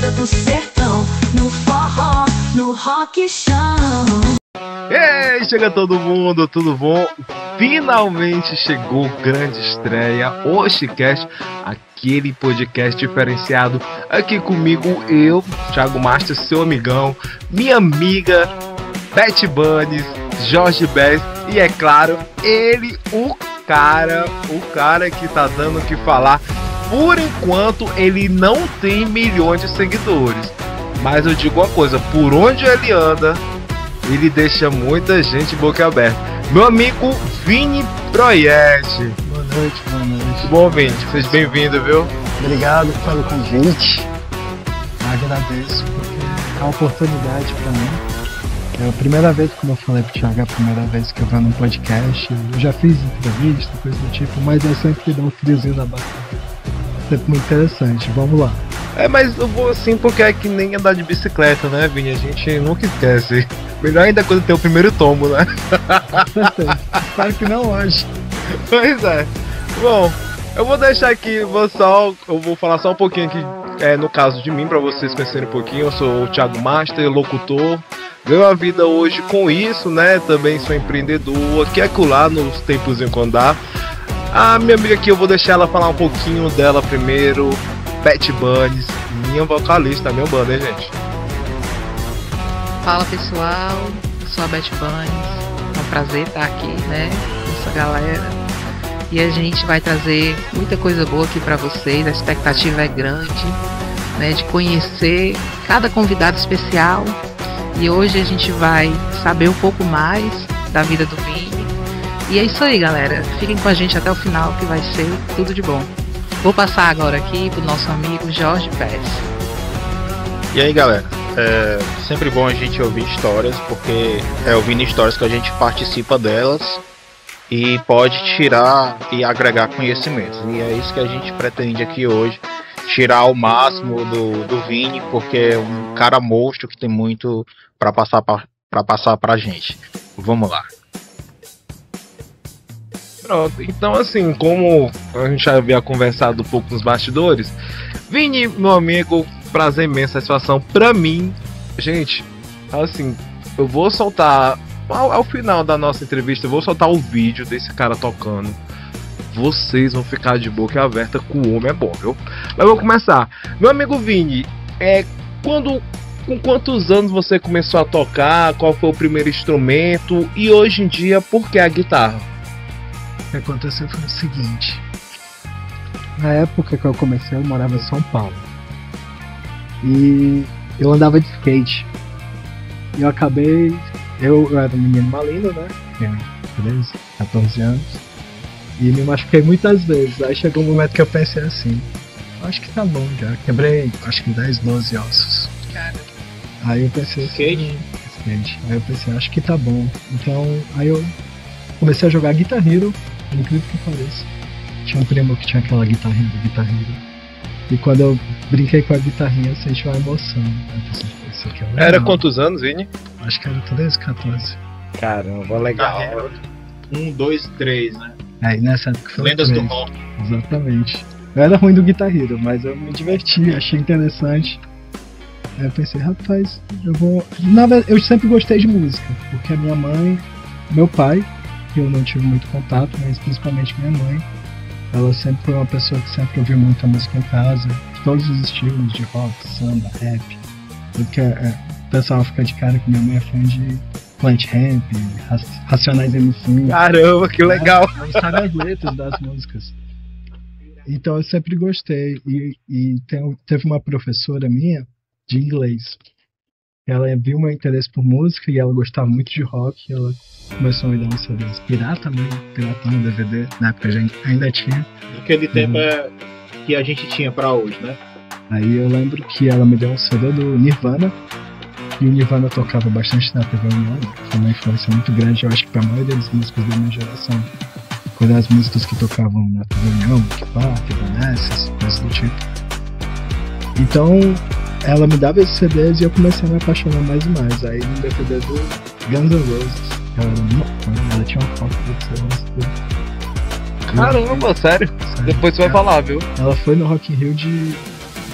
moda do sertão, no forró, no rock chão. Ei, chega todo mundo, tudo bom? Finalmente chegou grande estreia, Oxicast, aquele podcast diferenciado. Aqui comigo eu, Thiago Master, seu amigão, minha amiga Beth Bunnies, Jorge Bess e é claro, ele, o cara que tá dando o que falar. Por enquanto ele não tem milhões de seguidores, mas eu digo uma coisa, por onde ele anda, ele deixa muita gente boca aberta. Meu amigo Vini Proietti. Boa noite, boa noite. Bom, Vini, seja bem-vindo, viu? Obrigado pelo convite. Agradeço, porque é uma oportunidade pra mim. É a primeira vez, como eu falei pro Thiago, é a primeira vez que eu venho num podcast. Eu já fiz entrevista, coisa do tipo, mas eu sempre dou um friozinho na barriga. Sempre muito interessante, vamos lá. Mas eu vou assim porque é que nem andar de bicicleta, né, Vini? A gente nunca esquece. Melhor ainda quando tem o primeiro tombo, né? Espero que não hoje. Pois é. Bom, eu vou deixar aqui, eu vou falar só um pouquinho aqui, no caso de mim, pra vocês conhecerem um pouquinho. Eu sou o Thiago Master, locutor. Ganho a vida hoje com isso, né? Também sou empreendedor, aqui acolá nos tempos em quando dá. A minha amiga aqui, eu vou deixar ela falar um pouquinho dela primeiro. Beth Bunnies, minha vocalista, minha banda, hein, gente? Fala pessoal, eu sou a Beth Bunnies, é um prazer estar aqui, né, com essa galera. E a gente vai trazer muita coisa boa aqui pra vocês, a expectativa é grande, né, de conhecer cada convidado especial. E hoje a gente vai saber um pouco mais da vida do Vini. E é isso aí, galera, fiquem com a gente até o final que vai ser tudo de bom. Vou passar agora aqui pro nosso amigo Jorge Bess. E aí, galera, é sempre bom a gente ouvir histórias, porque é ouvindo histórias que a gente participa delas e pode tirar e agregar conhecimentos. E é isso que a gente pretende aqui hoje, tirar o máximo do Vini, porque é um cara monstro que tem muito para passar pra gente. Vamos lá. Pronto, então assim, como a gente já havia conversado um pouco nos bastidores, Vini, meu amigo, prazer imenso, satisfação pra mim. Gente, assim, eu vou soltar, ao final da nossa entrevista, eu vou soltar o vídeo desse cara tocando. Vocês vão ficar de boca aberta, com o homem é bom, viu? Mas vamos começar. Meu amigo Vini, com quantos anos você começou a tocar? Qual foi o primeiro instrumento? E hoje em dia, por que a guitarra? O que aconteceu foi o seguinte: na época que eu comecei, eu morava em São Paulo e eu andava de skate. E eu acabei, eu era um menino malino, né? Tinha 13, 14 anos e me machuquei muitas vezes. Aí chegou um momento que eu pensei assim: acho que tá bom já. Quebrei acho que 10, 12 ossos. Cara. Aí eu pensei assim, skate. Aí eu pensei, acho que tá bom. Então, aí eu comecei a jogar Guitar Hero. Incrível que pareça. Tinha um primo que tinha aquela guitarrinha do Guitar Hero. E quando eu brinquei com a guitarrinha, eu senti uma emoção. Isso aqui é legal. Era quantos anos, Vini? Acho que era 13, 14. Caramba, legal. 1, 2, 3, né? Aí nessa época foi Lendas 3. do rock. Exatamente. Eu era ruim do Guitar Hero, mas eu me diverti, achei interessante. Aí eu pensei, rapaz, eu vou... Na verdade, eu sempre gostei de música, porque a minha mãe, meu pai, que eu não tive muito contato, mas principalmente minha mãe, ela sempre foi uma pessoa que sempre ouviu muita música em casa, de todos os estilos, de rock, samba, rap. Porque o pessoal fica de cara que minha mãe é fã de Plant Ramp, Racionais MC. Caramba, que legal! Ela sabe as letras das músicas. Então eu sempre gostei. E teve uma professora minha de inglês. Ela viu meu interesse por música e ela gostava muito de rock. E ela começou a me dar uns CDs piratando DVD. Na época ainda tinha. Naquele tempo é que a gente tinha pra hoje, né? Aí eu lembro que ela me deu um CD do Nirvana. E o Nirvana tocava bastante na TV União. Foi uma influência muito grande, eu acho que pra maioria das músicas da minha geração. Quando as músicas que tocavam na TV União, Linkin Park, Evanescence, coisas do tipo. Então, ela me dava esses CDs e eu comecei a me apaixonar mais e mais. Aí no DVD do Guns N' Roses, ela era muito fã, ela tinha uma foto do Caramba, sério? Depois você vai falar, viu? Ela foi no Rock in Rio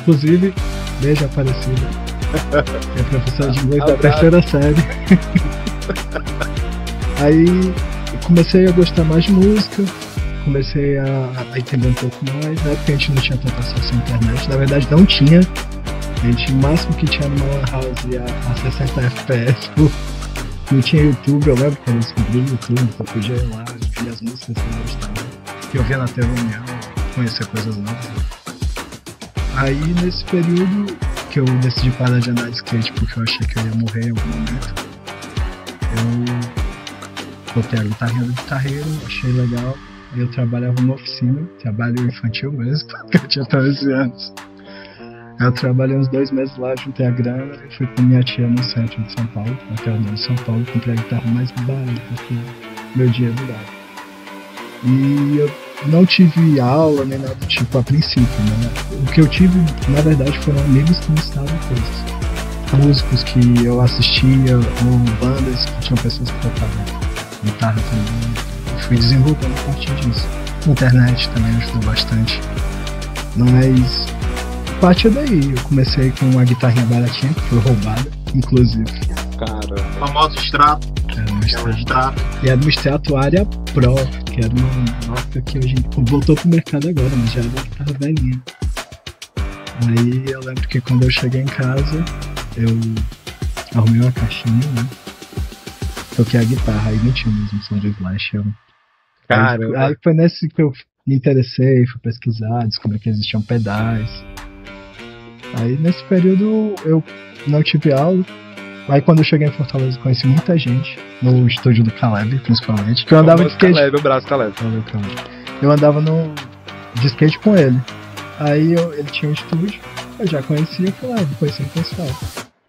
inclusive, Beijo, Aparecida. É professora de inglês da terceira série. Aí eu comecei a gostar mais de música, comecei a entender um pouco mais. Na época a gente não tinha tanta acesso à internet, na verdade não tinha. A gente, o máximo que tinha numa lan house a 60 FPS. Não tinha YouTube, eu lembro quando eu descobri o YouTube, eu podia ir lá, ver as músicas que eu gostava, que eu via na TV União, conhecer coisas novas. Aí nesse período que eu decidi parar de andar de skate porque eu achei que eu ia morrer em algum momento, eu botei a guitarrinha do guitarreiro, achei legal, e eu trabalhava numa oficina, trabalho infantil mesmo, porque eu tinha 13 anos. Eu trabalhei uns 2 meses lá, juntei a grana e fui com minha tia no centro de São Paulo, na Teodoro de São Paulo, comprei a guitarra mais barata que meu dinheiro dava. E eu não tive aula nem nada do tipo a princípio, né? O que eu tive, na verdade, foram amigos que me ensinaram coisas. Músicos que eu assistia, ou bandas que tinham pessoas que tocavam guitarra também. Eu fui desenvolvendo a partir disso. A internet também ajudou bastante. Mas a partir daí, eu comecei com uma guitarrinha baratinha, que foi roubada, inclusive. Cara, famoso extrato. Era uma extrato. E era uma extrato área Pro, que era uma marca que hoje voltou pro mercado agora, mas já era uma guitarra velhinha. Aí eu lembro que quando eu cheguei em casa, eu arrumei uma caixinha, né? Toquei a guitarra, aí não tinha mesmo som de Slash. Aí foi nesse que eu me interessei, fui pesquisar, descobri que existiam pedais. Aí nesse período eu não tive aula. Aí quando eu cheguei em Fortaleza conheci muita gente, no estúdio do Caleb principalmente, que eu andava de skate. Caleb, abraço, Caleb. Eu andava de skate com ele. Aí ele tinha um estúdio, eu já conhecia, fui lá, conheci o pessoal.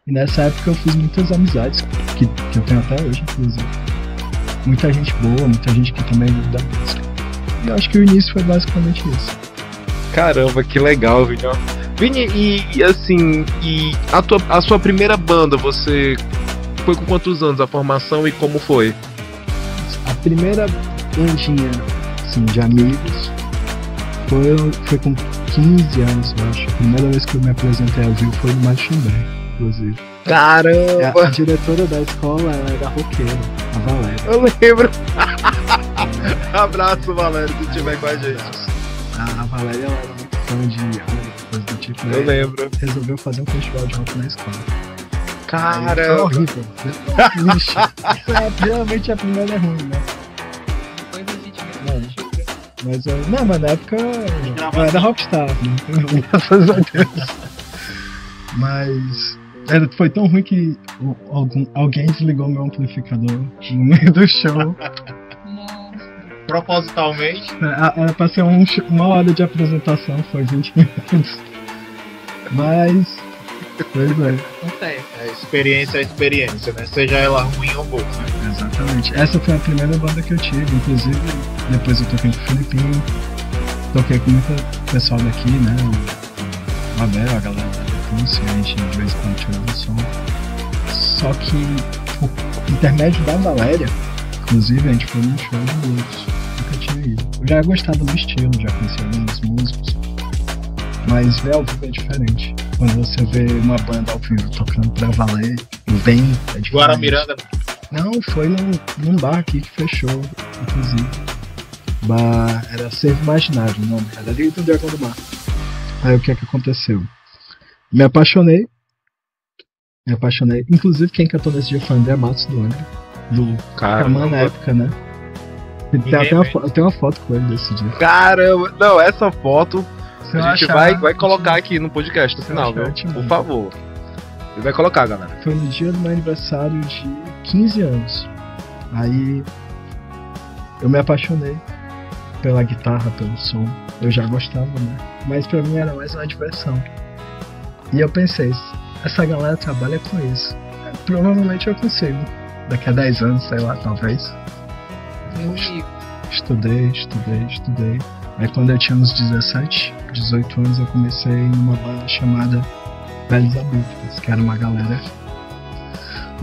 E nessa época eu fiz muitas amizades, que eu tenho até hoje, inclusive. Muita gente boa, muita gente que também vive da música. E eu acho que o início foi basicamente isso. Caramba, que legal, Vini. Vini, e assim, a sua primeira banda, você foi com quantos anos a formação e como foi? A primeira bandinha, assim, de amigos foi com 15 anos, eu acho. A primeira vez que eu me apresentei ao vivo foi no Machimberg, inclusive. Caramba! A diretora da escola era roqueira, a Valéria. Eu lembro! Abraço, Valéria, se estiver com a gente. A Valéria, ela era muito fã de coisa do tipo. Eu lembro. Resolveu fazer um festival de rock na escola. Caramba! Foi horrível. Realmente a primeira é ruim, né? Mas na época eu era rockstar, né? Graças a Deus. Mas foi tão ruim que alguém desligou meu amplificador no meio do show. Propositalmente. Era pra ser uma hora de apresentação, foi 20 minutos. Mas. Pois é. Experiência é experiência, né? Seja ela ruim ou boa. Exatamente. Essa foi a primeira banda que eu tive. Inclusive, depois eu toquei com o Filipinho. Toquei com muito pessoal daqui, né? O Abel, a galera da Defúncia, a gente de vez em quando tirava o som. Só que o intermédio da Valéria, inclusive, a gente foi num show de blues. Nunca tinha ido. Eu já gostava do estilo, já conhecia alguns músicos. Mas ver ao vivo é diferente. Quando você vê uma banda ao vivo tocando pra valer, bem, é diferente. Guaramiranga? Não, foi num bar aqui que fechou, inclusive. Bar era Servo Imaginário, o nome. Era ali do Dragão do Mar. Aí o que é que aconteceu? Me apaixonei. Inclusive quem cantou nesse dia foi o André Matos do Angra. Do Camã na época, né? Eu tenho uma foto com ele desse dia. Caramba! Não, essa foto Se a gente vai colocar aqui no podcast no final, viu? Por favor. E vai colocar, galera. Foi no dia do meu aniversário de 15 anos. Aí eu me apaixonei pela guitarra, pelo som. Eu já gostava, né? Mas pra mim era mais uma diversão. E eu pensei, essa galera trabalha com isso. Provavelmente eu consigo. Daqui a 10 anos, sei lá, talvez. Estudei. Aí quando eu tinha uns 17, 18 anos, eu comecei numa banda chamada Velhos Adultos, que era uma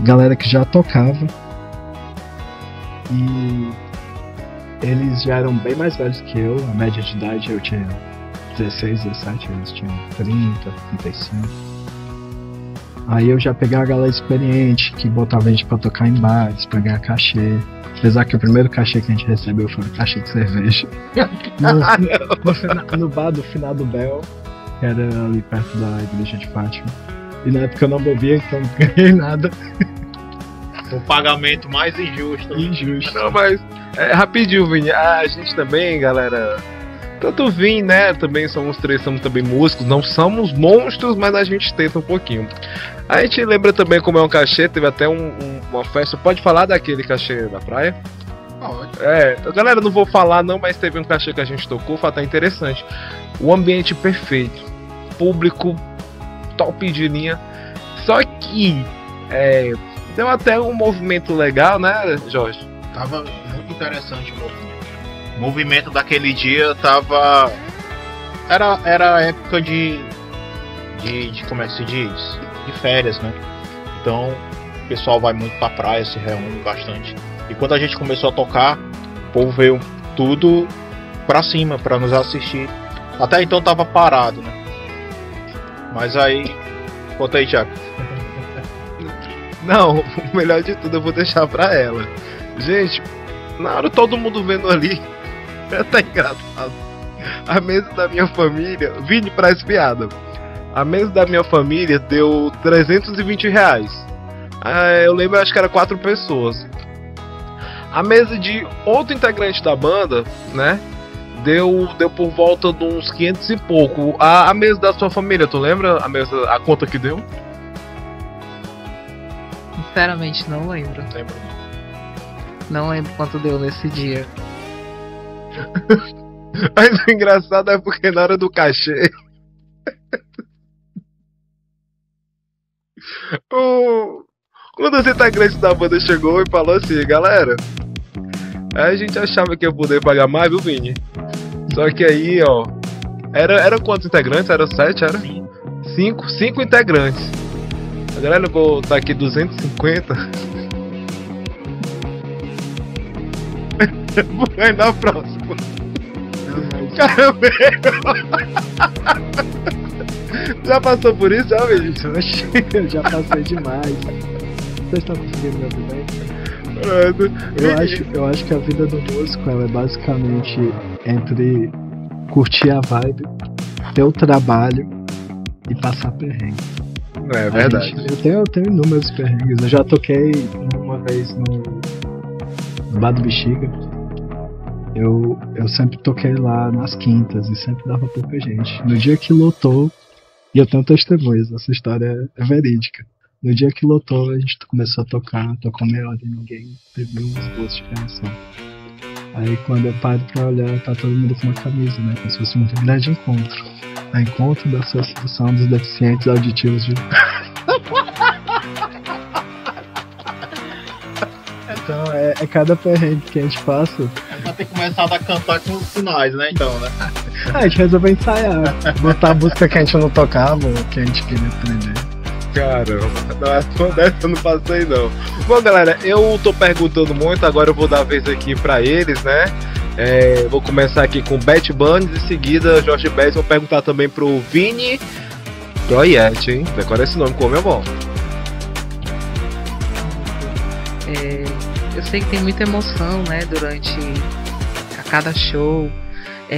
galera que já tocava. E eles já eram bem mais velhos que eu. A média de idade eu tinha 16, 17, eles tinham 30, 35. Aí eu já peguei a galera experiente, que botava a gente pra tocar em bares, pra ganhar cachê. Apesar que o primeiro cachê que a gente recebeu foi um cachê de cerveja. No bar do Finado Bel, que era ali perto da igreja de Fátima. E na época eu não bebia, então não ganhei nada. O pagamento mais injusto. Injusto. Não, mas rapidinho, Vini. A gente também, galera. Tanto o Vini, né? Também somos três, somos também músicos. Não somos monstros, mas a gente tenta um pouquinho. A gente lembra também como é um cachê. Teve até uma festa. Pode falar daquele cachê da praia? Pode. Galera, não vou falar não, mas teve um cachê que a gente tocou. Foi até interessante. O ambiente perfeito. Público top de linha. Só que deu até um movimento legal, né, Jorge? Tava muito interessante o movimento. O movimento daquele dia tava. Era época de como é que se diz? De férias, né? Então o pessoal vai muito pra praia, se reúne bastante. E quando a gente começou a tocar, o povo veio tudo pra cima pra nos assistir. Até então tava parado, né? Mas aí. Conta aí, Thiago. Não, o melhor de tudo eu vou deixar pra ela. Gente, na hora todo mundo vendo ali, é até engraçado. A mesa da minha família, Vini, parece piada. A mesa da minha família deu R$320. Eu lembro, acho que era 4 pessoas. A mesa de outro integrante da banda, né, deu por volta de uns 500 e pouco. A mesa da sua família, tu lembra a conta que deu? Sinceramente, não lembro. Não lembro quanto deu nesse dia. Mas o engraçado é porque na hora do cachê quando os integrantes da banda chegou e falou assim, galera, a gente achava que ia poder pagar mais, viu, Vini? Só que aí, ó, era quantos integrantes? Era 7, era? 5 integrantes. A galera vou botar aqui 250. Vai na próxima. Caramba. Já passou por isso, já, Vini? Oxi, eu já passei demais. Vocês estão conseguindo me ouvir bem? Eu acho que a vida do músico ela é basicamente entre curtir a vibe, ter o trabalho e passar perrengue. Não é verdade. Eu tenho inúmeros perrengues. Eu já toquei uma vez no Bar do Bexiga. Eu sempre toquei lá nas quintas e sempre dava pouca gente. No dia que lotou, e eu tenho testemunhas, essa história é verídica. No dia que lotou, a gente começou a tocar, tocou meia hora e ninguém teve uns gols de criação. Aí quando eu paro pra olhar, tá todo mundo com uma camisa, né? Como se fosse um grande encontro. A encontro da Associação dos Deficientes Auditivos de... Então é cada perrengue que a gente passa. Vai ter começado a cantar com os sinais, né? Então, né? A gente resolveu ensaiar, botar a música que a gente não tocava, ou que a gente queria aprender. Caramba, dessa eu não passei não. Bom, galera, eu tô perguntando muito, agora eu vou dar a vez aqui pra eles, né? Vou começar aqui com Bad Bunny, em seguida Jorge Bez. Vou perguntar também pro Vini Goyet, hein? Decora esse nome, como é bom. Eu sei que tem muita emoção, né, durante a cada show.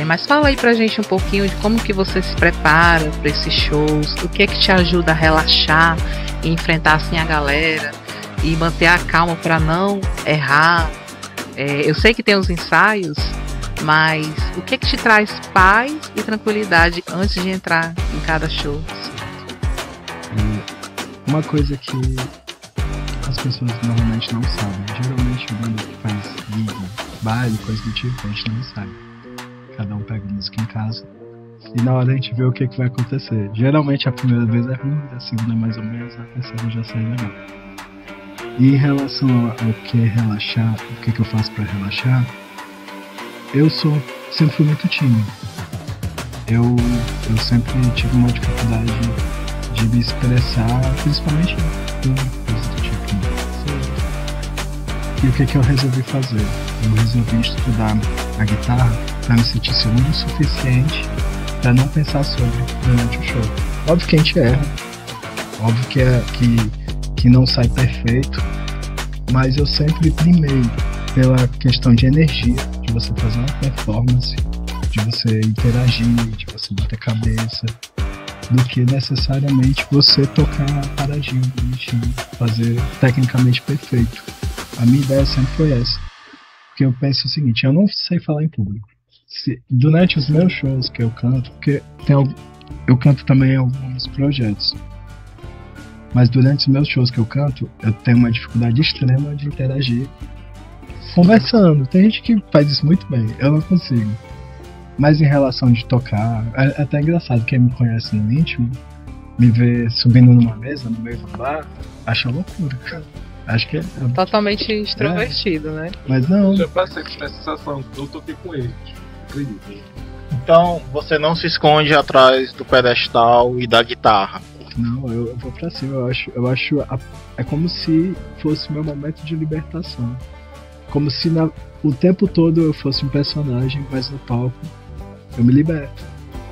Mas fala aí pra gente um pouquinho de como que você se prepara para esses shows, o que é que te ajuda a relaxar e enfrentar assim a galera e manter a calma para não errar. Eu sei que tem os ensaios, mas o que é que te traz paz e tranquilidade antes de entrar em cada show? Uma coisa que as pessoas normalmente não sabem, geralmente a banda que faz gig, baile, coisa do tipo, a gente não sabe. Cada um pega música em casa e na hora a gente vê o que vai acontecer. Geralmente a primeira vez é ruim, a segunda é mais ou menos, a terceira já sai legal. E em relação ao que é relaxar, o que eu faço pra relaxar, eu sempre fui muito tímido. Eu sempre tive uma dificuldade de me expressar, principalmente em coisas do tipo. E o que eu resolvi fazer? Eu resolvi estudar a guitarra para me sentir seguro o suficiente para não pensar sobre durante o show. Óbvio que a gente erra, Óbvio que não sai perfeito, mas eu sempre primei pela questão de energia, de você fazer uma performance, de você interagir, de você bater cabeça, do que necessariamente você tocar paradinho, bonitinho, fazer tecnicamente perfeito. A minha ideia sempre foi essa. Porque eu penso o seguinte, eu não sei falar em público. Durante os meus shows que eu canto, porque eu canto também em alguns projetos, mas durante os meus shows que eu canto, eu tenho uma dificuldade extrema de interagir conversando. Tem gente que faz isso muito bem, eu não consigo. Mas em relação de tocar, é até engraçado, quem me conhece no íntimo, me vê subindo numa mesa no meio do bar, acha loucura. Acho que é totalmente extrovertido, né? Mas não. Eu já passei por essa sensação, eu toquei com ele, acredito. Então você não se esconde atrás do pedestal e da guitarra. Não, eu vou pra cima, eu acho é como se fosse meu momento de libertação. Como se o tempo todo eu fosse um personagem, mas no palco eu me liberto.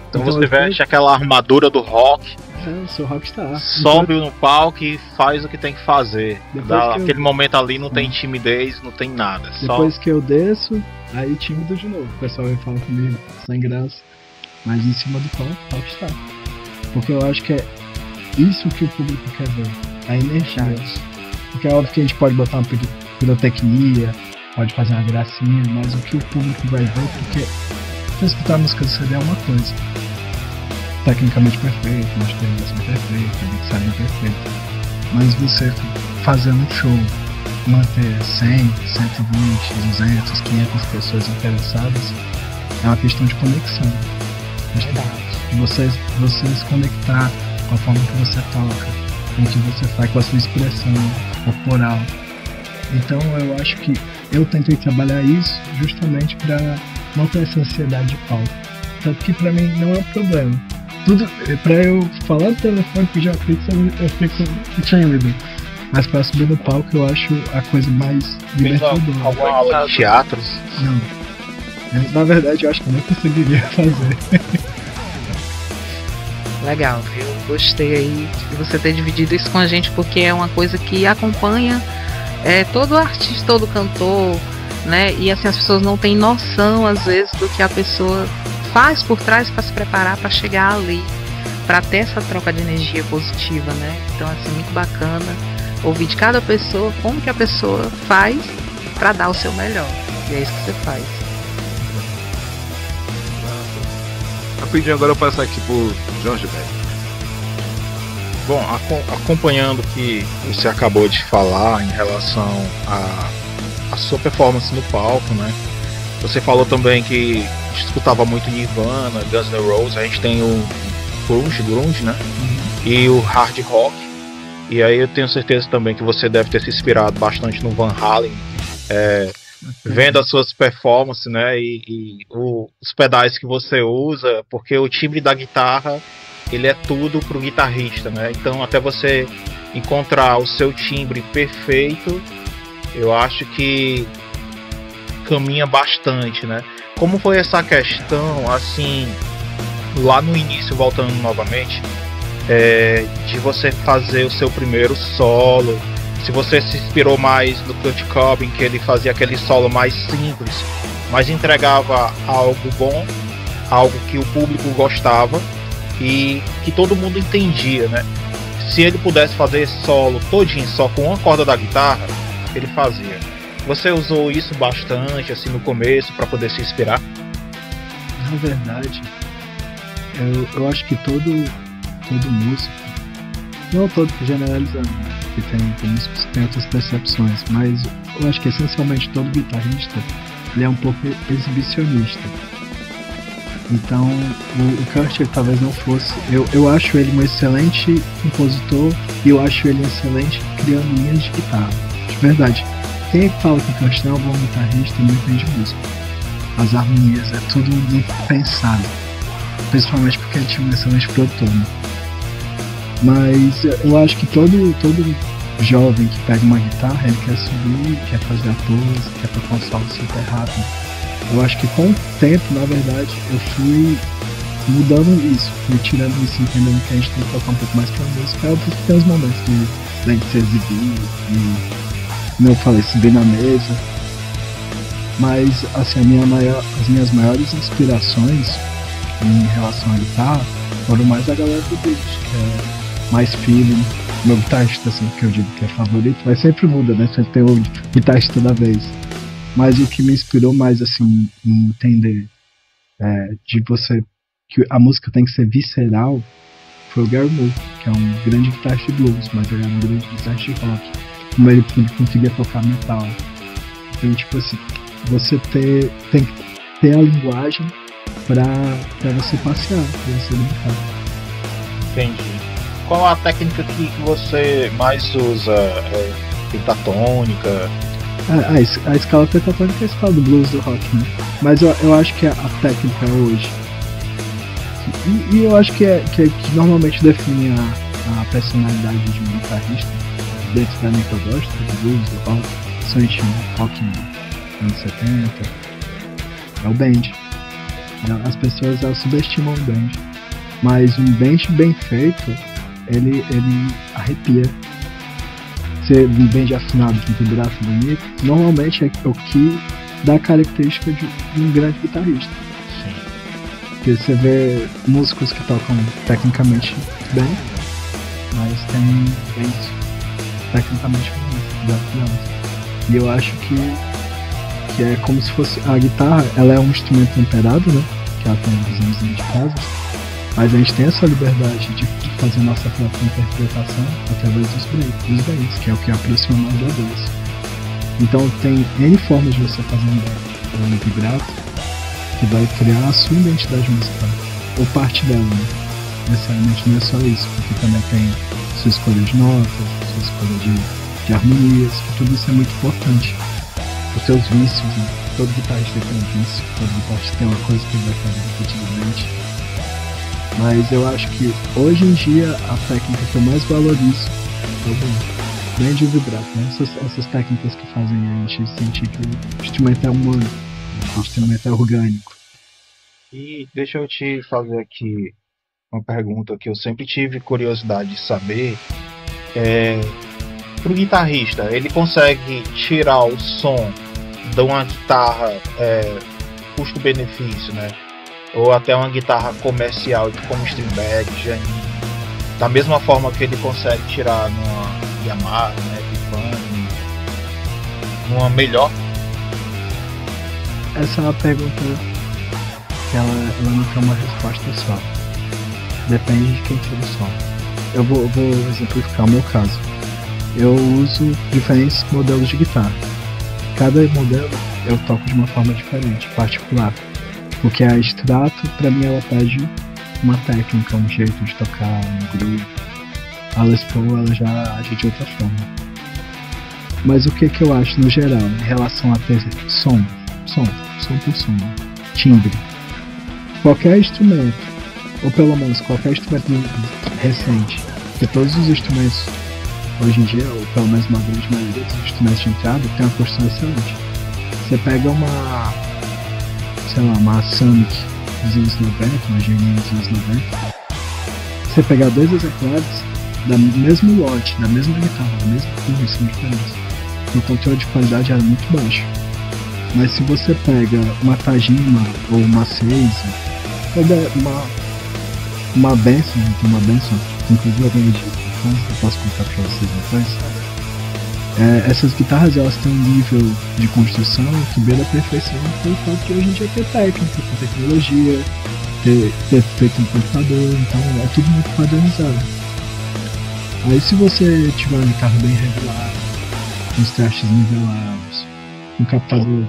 Então você veste aquela armadura do rock, eu sou rockstar. sobe no palco e faz o que tem que fazer. Aquele eu... momento ali não tem timidez, não tem nada. Depois que eu desço, aí tímido de novo. O pessoal vem falar comigo, sem graça. Mas em cima do palco, rockstar. Porque eu acho que é isso que o público quer ver. A energia. Porque é óbvio que a gente pode botar uma pirotecnia, pode fazer uma gracinha, mas o que o público vai ver, porque você escutar a música do CD é uma coisa. Tecnicamente perfeito, masterização perfeita, mixagem perfeita. Mas você fazer um show, manter 100, 120, 200, 500 pessoas interessadas, é uma questão de conexão. De você se conectar com a forma que você toca, com o que você faz, com a sua expressão corporal. Então eu acho que eu tentei trabalhar isso justamente para não ter essa ansiedade de palco. Tanto que para mim não é um problema. Tudo, pra eu falar no telefone pedir uma pizza, eu fico tímido. Mas pra subir no palco eu acho a coisa mais libertadora. Alguma aula de teatro? Não. Na verdade eu acho que eu não conseguiria fazer. Legal, viu? Gostei aí de você ter dividido isso com a gente, porque é uma coisa que acompanha todo artista, todo cantor, né? E assim, as pessoas não têm noção, às vezes, do que a pessoa faz por trás para se preparar para chegar ali, para ter essa troca de energia positiva, né? Então, assim, muito bacana ouvir de cada pessoa como que a pessoa faz para dar o seu melhor. E é isso que você faz. Rapidinho, agora eu passo aqui pro Jorge Beck. Bom, acompanhando o que você acabou de falar em relação à sua performance no palco, né? Você falou também que escutava muito Nirvana, Guns N' Roses, a gente tem o grunge, né? E o hard rock. E aí eu tenho certeza também que você deve ter se inspirado bastante no Van Halen, vendo as suas performances, né? E os pedais que você usa, porque o timbre da guitarra, ele é tudo pro guitarrista, né? Então até você encontrar o seu timbre perfeito, eu acho que caminha bastante, né? Como foi essa questão, assim, lá no início, voltando novamente, de você fazer o seu primeiro solo, se você se inspirou mais no Kurt Cobain, que ele fazia aquele solo mais simples, mas entregava algo bom, algo que o público gostava e que todo mundo entendia, né? Se ele pudesse fazer esse solo todinho só com uma corda da guitarra, ele fazia. Você usou isso bastante assim no começo para poder se inspirar? Na verdade, eu acho que todo músico, não todo generalizando, né? Que tem músicos que tem outras percepções, mas eu acho que essencialmente todo guitarrista ele é um pouco exibicionista. Então o Kurt talvez não fosse. Eu acho ele um excelente compositor e eu acho ele excelente criando linhas de guitarra. De verdade. Quem é que fala que o Kurt não é um bom guitarrista não entende música. As harmonias, é tudo muito pensado. Principalmente porque ele tinha um excelente produtor, né? Mas eu acho que todo jovem que pega uma guitarra, ele quer subir, quer fazer a pose, quer tocar um solo super rápido. Eu acho que com o tempo, na verdade, eu fui mudando isso, e tirando isso, entendendo que a gente tem que tocar um pouco mais pra música, é porque tem os momentos de gente se exibir, e como eu falei, subir na mesa. Mas assim, as minhas maiores inspirações em relação à guitarra foram mais a galera do blues, que é mais feeling. Meu guitarrista, assim, que eu digo que é favorito, mas sempre muda, né? Sempre tem o guitarrista da vez. Mas o que me inspirou mais, assim, em entender de você, que a música tem que ser visceral, foi o Gary Moore, que é um grande guitarrista de blues, mas ele é um grande guitarrista de rock. Como ele conseguia tocar metal. Então, tipo assim, você tem que ter a linguagem pra você passear, pra você brincar. Entendi. Qual a técnica que você mais usa? Pentatônica? A escala pentatônica é a escala do blues, do rock, né? Mas eu acho que a técnica hoje, e eu acho que normalmente define a personalidade de um guitarrista, dentro da minha que eu gosto, do blues, do rock, principalmente rock nos anos 70, é o bend. As pessoas elas subestimam o bend, mas um bend bem feito, ele arrepia. Ser um bend afinado com um vibrato bonito, normalmente é o que dá a característica de um grande guitarrista. Sim. Porque você vê músicos que tocam tecnicamente bem, mas tem bens tecnicamente bonitos. E eu acho que é como se fosse a guitarra, ela é um instrumento temperado, né? Que ela tem vizinhos de casa. Mas a gente tem essa liberdade de fazer nossa própria interpretação através dos bends, que é o que aproxima mais da voz. Então tem N formas de você fazer um vibrato que vai criar a sua identidade musical, ou parte dela, né? Necessariamente não é só isso, porque também tem sua escolha de notas, sua escolha de harmonias, tudo isso é muito importante. Os seus vícios, né? Todo guitarrista tem um vício, todo guitarrista tem uma coisa que ele vai fazer repetidamente. Mas eu acho que hoje em dia a técnica que eu mais valorizo é o bend e o vibrato, né? Essas técnicas que fazem a gente sentir que o instrumento é humano, o instrumento é orgânico. E deixa eu te fazer aqui uma pergunta que eu sempre tive curiosidade de saber. Pro guitarrista, ele consegue tirar o som de uma guitarra custo-benefício, né? Ou até uma guitarra comercial, como Steinberg, Janine, da mesma forma que ele consegue tirar numa Yamaha, né, Epiphone, numa melhor? Essa é uma pergunta que ela não tem uma resposta só. Depende de quem tira o som. Eu vou exemplificar o meu caso. Eu uso diferentes modelos de guitarra. Cada modelo eu toco de uma forma diferente, particular. Porque a Strato, pra mim, ela pede uma técnica, um jeito de tocar, um groove. A Les Paul, ela já age de outra forma. Mas o que eu acho, no geral, em relação a ter som por som, timbre. Qualquer instrumento, ou pelo menos qualquer instrumento recente, porque todos os instrumentos, hoje em dia, ou pelo menos uma grande maioria dos instrumentos de entrada, tem uma construção excelente. Você pega uma Sonic dos anos 90, uma Janine dos anos 90, você pegar dois exemplares do mesmo lote, da mesma guitarra, da mesma coisa, são diferentes. O controle de qualidade era muito baixo. Mas se você pega uma Tajima ou uma Seiza, uma Benson, inclusive eu vendi, eu posso contar pra vocês depois. Essas guitarras elas têm um nível de construção que beira a perfeição pelo fato de hoje em dia ter técnica, ter tecnologia, ter feito um computador, então é tudo muito padronizado. Aí se você tiver uma guitarra bem revelada, com os trastes nivelados, um captador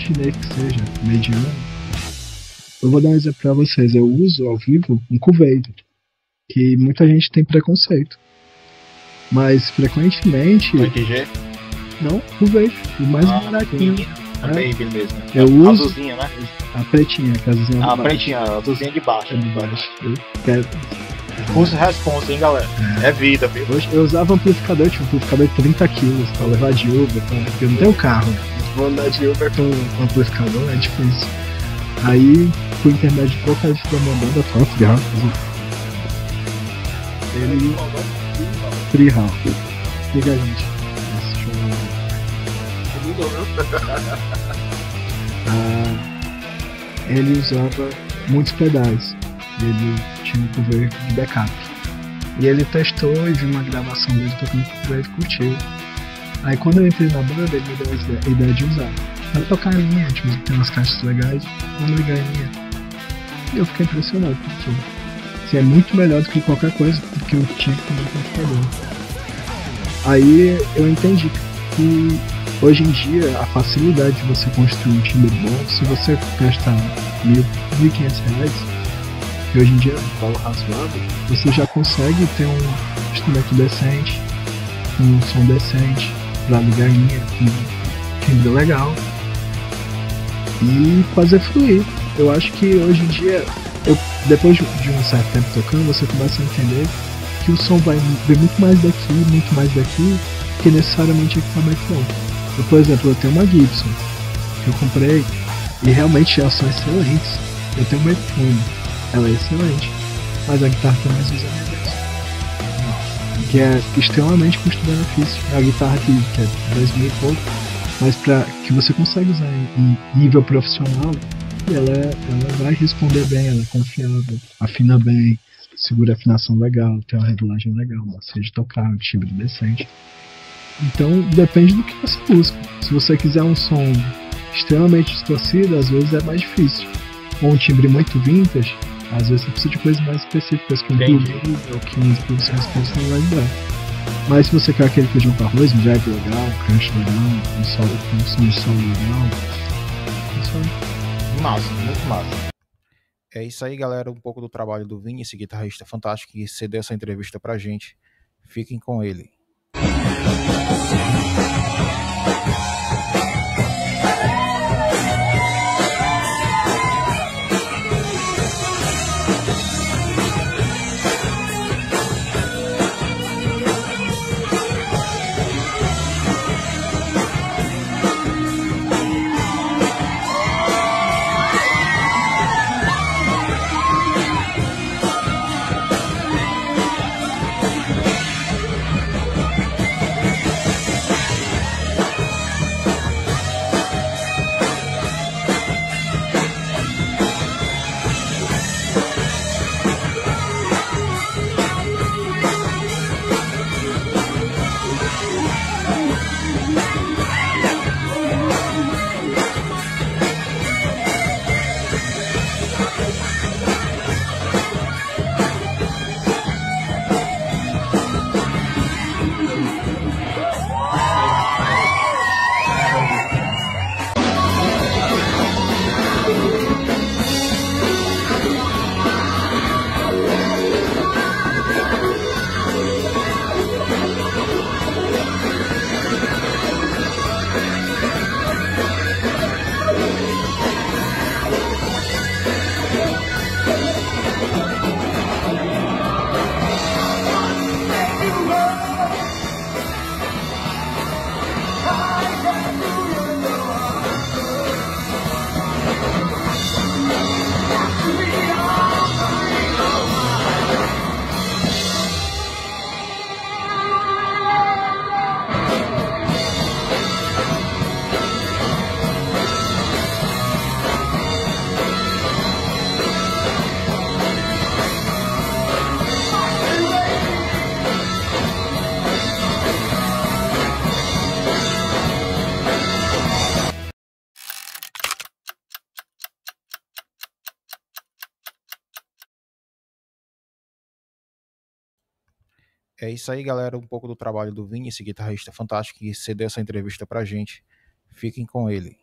chinês que seja, mediano, eu vou dar um exemplo pra vocês. Eu uso ao vivo um Cuvade, que muita gente tem preconceito. Mas frequentemente. PG? Não, Cuvade, o mais baratinho. A Baby mesmo. Eu uso. A azulzinha, né? A pretinha, que é a azulzinha A pretinha, a azulzinha de baixo. de baixo. Eu quero. Use response, hein, galera? É vida, viu? Hoje eu usava amplificador, tinha um amplificador de 30 kg pra levar de Uber, porque eu não tenho carro. Vou andar de Uber com amplificador, é difícil. Aí, por intermédio de vocalista da minha banda, Top House, ele. Free House. Liga a gente. Esse show. Ele usava muitos pedais. Ele tinha um cover de backup. E ele testou e viu uma gravação dele tocando cover e curtiu. Aí quando eu entrei na banda, ele me deu a ideia de usar. Vai tocar em linha, tipo, tem umas caixas legais, vamos ligar em linha. E eu fiquei impressionado, porque assim, é muito melhor do que qualquer coisa que eu tinha que fazer no computador. Aí eu entendi que hoje em dia a facilidade de você construir um timbre bom, se você gastar R$1.500, que hoje em dia é um valor razoável, você já consegue ter um instrumento decente, um som decente, pra ligar em linha, com um timbre legal e fazer fluir. Eu acho que hoje em dia, depois de um certo tempo tocando, você começa a entender que o som vai vir muito mais daqui, que necessariamente equipamento bom. Eu, por exemplo, eu tenho uma Gibson que eu comprei e realmente elas são excelentes. Eu tenho uma Epiphone, ela é excelente, mas a guitarra também às vezes é minha vez, que é extremamente custo-benefício. A guitarra que é 2.000 e pouco, mas que você consegue usar em nível profissional, e ela vai responder bem, ela é confiável, afina bem, segura a afinação legal, tem uma regulagem legal, macia de tocar, um timbre decente. Então depende do que você busca. Se você quiser um som extremamente distorcido, às vezes é mais difícil. Ou um timbre muito vintage, às vezes você precisa de coisas mais específicas, que um blues ou que umas produções que você não vai lembrar. Mas se você quer aquele feijão com arroz, um jazz legal, um crunch legal, um som de solo legal, é isso aí. Massa, muito massa. É isso aí, galera, um pouco do trabalho do Vini, esse guitarrista fantástico que cedeu essa entrevista pra gente. Fiquem com ele. É isso aí, galera, um pouco do trabalho do Vini, esse guitarrista fantástico que cedeu essa entrevista pra gente. Fiquem com ele.